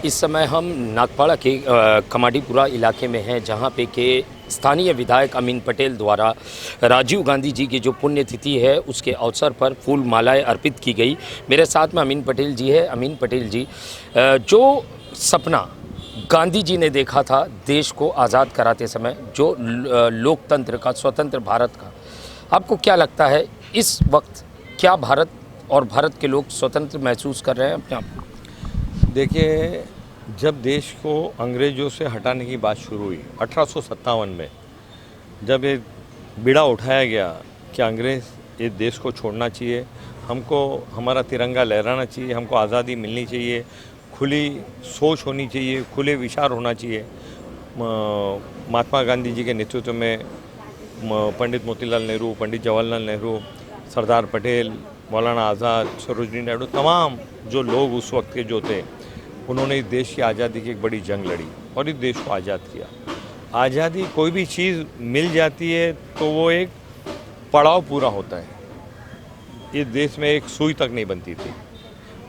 इस समय हम नागपाड़ा के कमाडीपुरा इलाके में हैं, जहां पे के स्थानीय विधायक अमीन पटेल द्वारा राजीव गांधी जी की जो पुण्यतिथि है उसके अवसर पर फूल मालाएं अर्पित की गई। मेरे साथ में अमीन पटेल जी है। अमीन पटेल जी, जो सपना गांधी जी ने देखा था देश को आज़ाद कराते समय, जो लोकतंत्र का, स्वतंत्र भारत का, आपको क्या लगता है इस वक्त क्या भारत और भारत के लोग स्वतंत्र महसूस कर रहे हैं अपने आप को? देखिए, जब देश को अंग्रेज़ों से हटाने की बात शुरू हुई 1857 में, जब ये बीड़ा उठाया गया कि अंग्रेज़ इस देश को छोड़ना चाहिए, हमको हमारा तिरंगा लहराना चाहिए, हमको आज़ादी मिलनी चाहिए, खुली सोच होनी चाहिए, खुले विचार होना चाहिए। महात्मा गांधी जी के नेतृत्व में पंडित मोतीलाल नेहरू, पंडित जवाहरलाल नेहरू, सरदार पटेल, मौलाना आज़ाद, सरोजिनी नायडू, तमाम जो लोग उस वक्त के जो थे, उन्होंने इस देश की आज़ादी की एक बड़ी जंग लड़ी और इस देश को आज़ाद किया। आज़ादी, कोई भी चीज़ मिल जाती है तो वो एक पड़ाव पूरा होता है। इस देश में एक सुई तक नहीं बनती थी।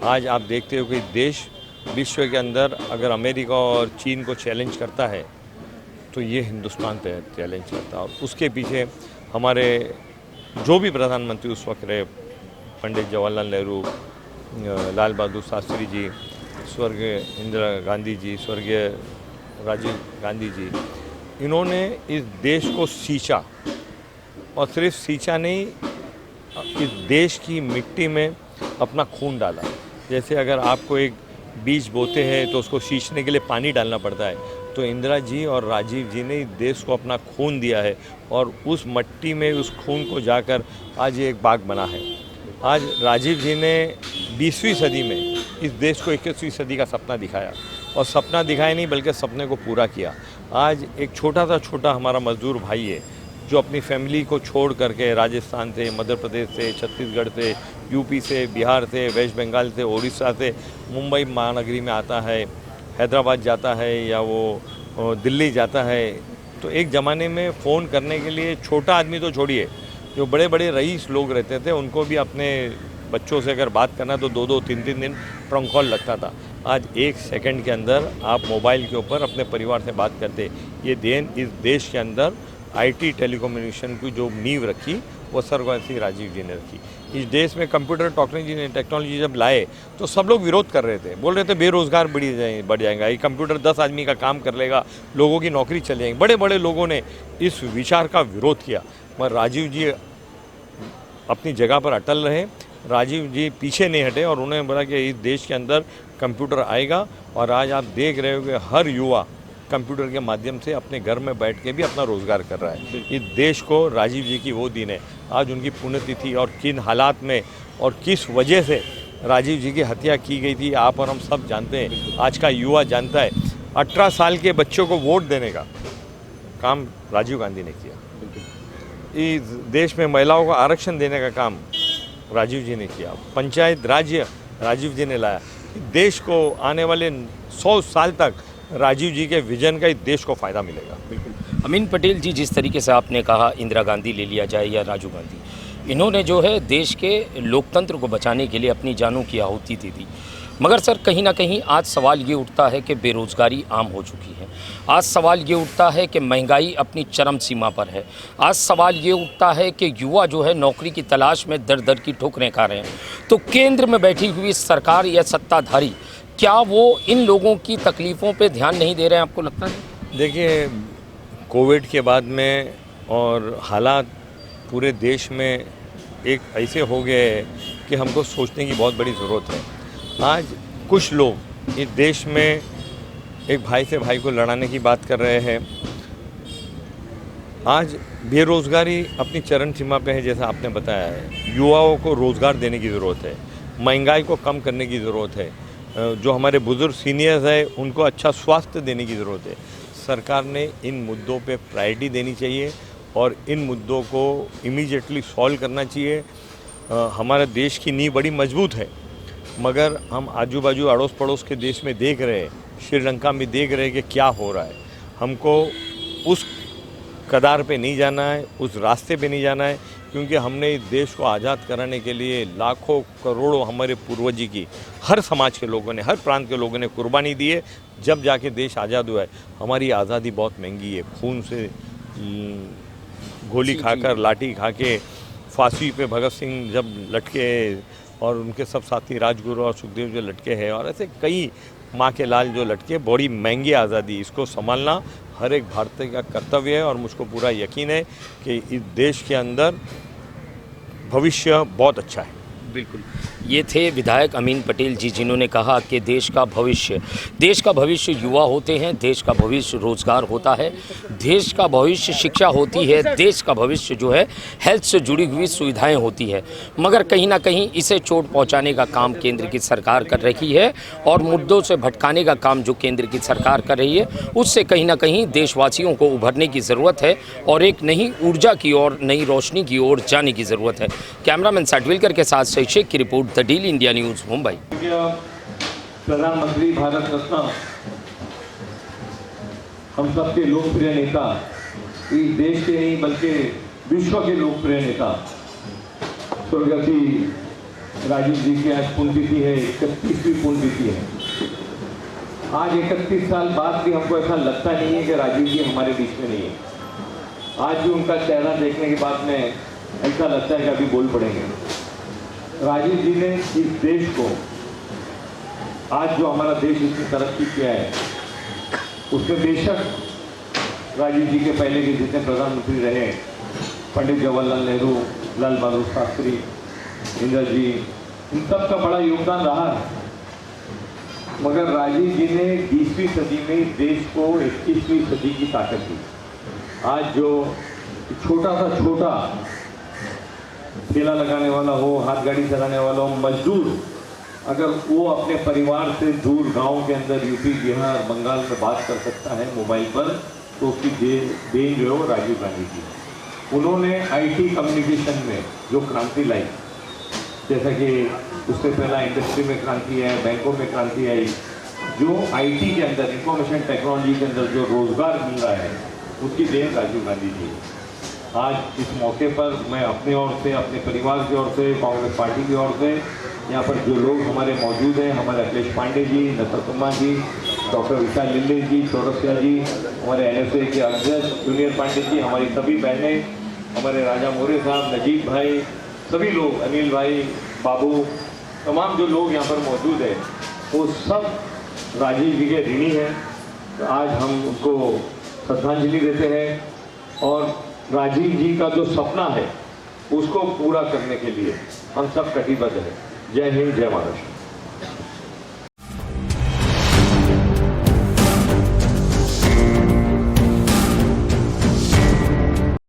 आज आप देखते हो कि देश विश्व के अंदर अगर अमेरिका और चीन को चैलेंज करता है तो ये हिंदुस्तान पे चैलेंज करता है। और उसके पीछे हमारे जो भी प्रधानमंत्री उस वक्त रहे, पंडित जवाहरलाल नेहरू, लाल बहादुर शास्त्री जी, स्वर्गीय इंदिरा गांधी जी, स्वर्गीय राजीव गांधी जी, इन्होंने इस देश को सींचा और सिर्फ सींचा नहीं, इस देश की मिट्टी में अपना खून डाला। जैसे अगर आपको एक बीज बोते हैं तो उसको सींचने के लिए पानी डालना पड़ता है, तो इंदिरा जी और राजीव जी ने इस देश को अपना खून दिया है और उस मिट्टी में उस खून को जाकर आज ये एक बाग बना है। आज राजीव जी ने 20वीं सदी में इस देश को 21वीं सदी का सपना दिखाया, और सपना दिखाया नहीं बल्कि सपने को पूरा किया। आज एक छोटा हमारा मजदूर भाई है जो अपनी फैमिली को छोड़ करके राजस्थान से, मध्य प्रदेश से, छत्तीसगढ़ से, यूपी से, बिहार से, वेस्ट बंगाल से, उड़ीसा से मुंबई महानगरी में आता है, हैदराबाद जाता है या वो दिल्ली जाता है। तो एक ज़माने में फ़ोन करने के लिए छोटा आदमी तो छोड़िए, जो बड़े बड़े रईस लोग रहते थे उनको भी अपने बच्चों से अगर बात करना तो 2-2, 3-3 दिन ट्रंक कॉल लगता था। आज 1 सेकंड के अंदर आप मोबाइल के ऊपर अपने परिवार से बात करते। ये देन इस देश के अंदर आईटी टेलीकम्युनिकेशन की जो नींव रखी वो स्वर्गवासी राजीव जी ने रखी। इस देश में कंप्यूटर टेक्नोलॉजी जब लाए तो सब लोग विरोध कर रहे थे, बोल रहे थे बेरोजगार बढ़ जाएगा, ये कंप्यूटर 10 आदमी का काम कर लेगा, लोगों की नौकरी चल जाएगी। बड़े बड़े लोगों ने इस विचार का विरोध किया, मगर राजीव जी अपनी जगह पर अटल रहे। राजीव जी पीछे नहीं हटे और उन्होंने बोला कि इस देश के अंदर कंप्यूटर आएगा। और आज आप देख रहे हो कि हर युवा कंप्यूटर के माध्यम से अपने घर में बैठ के भी अपना रोज़गार कर रहा है। इस देश को राजीव जी की वो दिन है, आज उनकी पुण्यतिथि, और किन हालात में और किस वजह से राजीव जी की हत्या की गई थी आप और हम सब जानते हैं। आज का युवा जानता है। 18 साल के बच्चों को वोट देने का काम राजीव गांधी ने किया। इस देश में महिलाओं को आरक्षण देने का काम राजीव जी ने किया। पंचायत राज्य राजीव जी ने लाया। देश को आने वाले 100 साल तक राजीव जी के विजन का इस देश को फ़ायदा मिलेगा। बिल्कुल। अमीन पटेल जी, जिस तरीके से आपने कहा इंदिरा गांधी ले लिया जाए या राजीव गांधी, इन्होंने जो है देश के लोकतंत्र को बचाने के लिए अपनी जानों की आहुति दे दी। मगर सर, कहीं ना कहीं आज सवाल ये उठता है कि बेरोज़गारी आम हो चुकी है। आज सवाल ये उठता है कि महंगाई अपनी चरम सीमा पर है। आज सवाल ये उठता है कि युवा जो है नौकरी की तलाश में दर दर की ठोकरें खा रहे हैं। तो केंद्र में बैठी हुई सरकार या सत्ताधारी, क्या वो इन लोगों की तकलीफ़ों पे ध्यान नहीं दे रहे हैं, आपको लगता है? देखिए, कोविड के बाद में और हालात पूरे देश में एक ऐसे हो गए कि हमको सोचने की बहुत बड़ी ज़रूरत है। आज कुछ लोग इस देश में एक भाई से भाई को लड़ाने की बात कर रहे हैं। आज बेरोज़गारी अपनी चरम सीमा पे है, जैसा आपने बताया है। युवाओं को रोज़गार देने की ज़रूरत है, महंगाई को कम करने की ज़रूरत है, जो हमारे बुज़ुर्ग सीनियर्स हैं उनको अच्छा स्वास्थ्य देने की ज़रूरत है। सरकार ने इन मुद्दों पे प्रायोरिटी देनी चाहिए और इन मुद्दों को इमीडिएटली सॉल्व करना चाहिए। हमारे देश की नींव बड़ी मजबूत है, मगर हम आजू बाजू अड़ोस पड़ोस के देश में देख रहे हैं, श्रीलंका में देख रहे हैं कि क्या हो रहा है। हमको उस कदार पे नहीं जाना है, उस रास्ते पे नहीं जाना है क्योंकि हमने इस देश को आज़ाद कराने के लिए लाखों करोड़ों हमारे पूर्वजी की हर समाज के लोगों ने, हर प्रांत के लोगों ने कुर्बानी दी है, जब जाके देश आज़ाद हुआ है। हमारी आज़ादी बहुत महंगी है, खून से गोली खाकर, लाठी खा के, फांसी पे भगत सिंह जब लटके और उनके सब साथी राजगुरु और सुखदेव जो लटके हैं, और ऐसे कई माँ के लाल जो लटके, बड़ी महंगी आज़ादी, इसको संभालना हर एक भारतीय का कर्तव्य है। और मुझको पूरा यकीन है कि इस देश के अंदर भविष्य बहुत अच्छा है। बिल्कुल, ये थे विधायक अमीन पटेल जी, जिन्होंने कहा कि देश का भविष्य युवा होते हैं, देश का भविष्य रोजगार होता है, देश का भविष्य शिक्षा होती है, देश का भविष्य जो है हेल्थ से जुड़ी हुई सुविधाएं होती है। मगर कहीं ना कहीं इसे चोट पहुंचाने का काम केंद्र की सरकार कर रही है, और मुद्दों से भटकाने का काम जो केंद्र की सरकार कर रही है, उससे कहीं ना कहीं देशवासियों को उभरने की ज़रूरत है और एक नई ऊर्जा की ओर, नई रोशनी की ओर जाने की ज़रूरत है। कैमरामैन साटविलकर के साथ शेख की report, the daily India news, Mumbai. प्रधानमंत्री भारत रत्न, हम सबके लोकप्रिय नेता, इस देश के नहीं बल्कि विश्व के लोकप्रिय नेता स्वर्गीय राजीव जी की आज पुण्यतिथि है, 31वीं पुण्यतिथि है। आज 31 साल बाद भी हमको ऐसा लगता नहीं है कि राजीव जी हमारे बीच में नहीं है। आज भी उनका चेहरा देखने के बाद में ऐसा लगता है कि अभी बोल पड़ेंगे। राजीव जी ने इस देश को, आज जो हमारा देश इसने तरक्की किया है, उसमें बेशक राजीव जी के पहले के जितने प्रधानमंत्री रहे, पंडित जवाहरलाल नेहरू, लाल बहादुर शास्त्री, इंदिरा जी, इन सब का बड़ा योगदान रहा है। मगर राजीव जी ने 20वीं सदी में देश को 21वीं सदी की ताकत दी। आज जो छोटा सा छोटा ठेला लगाने वाला हो, हाथ गाड़ी चलाने वाला हो, मजदूर, अगर वो अपने परिवार से दूर गांव के अंदर यूपी, बिहार, बंगाल में बात कर सकता है मोबाइल पर, तो उसकी देन जो है वो राजीव गांधी की। उन्होंने आईटी कम्युनिकेशन में जो क्रांति लाई, जैसा कि उससे पहला इंडस्ट्री में क्रांति आई, बैंकों में क्रांति आई, जो आईटी के अंदर, इंफॉर्मेशन टेक्नोलॉजी के अंदर जो रोजगार मिल रहा है, उसकी देन राजीव गांधी जी। आज इस मौके पर मैं अपने ओर से, अपने परिवार की ओर से, कांग्रेस पार्टी की ओर से, यहाँ पर जो लोग हमारे मौजूद हैं, हमारे अखिलेश पांडे जी, नसरतुम्मा जी, डॉक्टर विशाल लिल्ले जी, चौरसिया जी, हमारे एनएसए के अध्यक्ष जूनियर पांडे जी, हमारी सभी बहनें, हमारे राजा मोरे साहब, नजीब भाई, सभी लोग, अनिल भाई, बाबू, तमाम जो लोग यहाँ पर मौजूद हैं, वो सब राजीव जी के ऋणी हैं। तो आज हम उनको श्रद्धांजलि देते हैं और राजीव जी का जो सपना है उसको पूरा करने के लिए हम सब कटिबद्ध हैं। जय हिंद, जय महाराष्ट्र।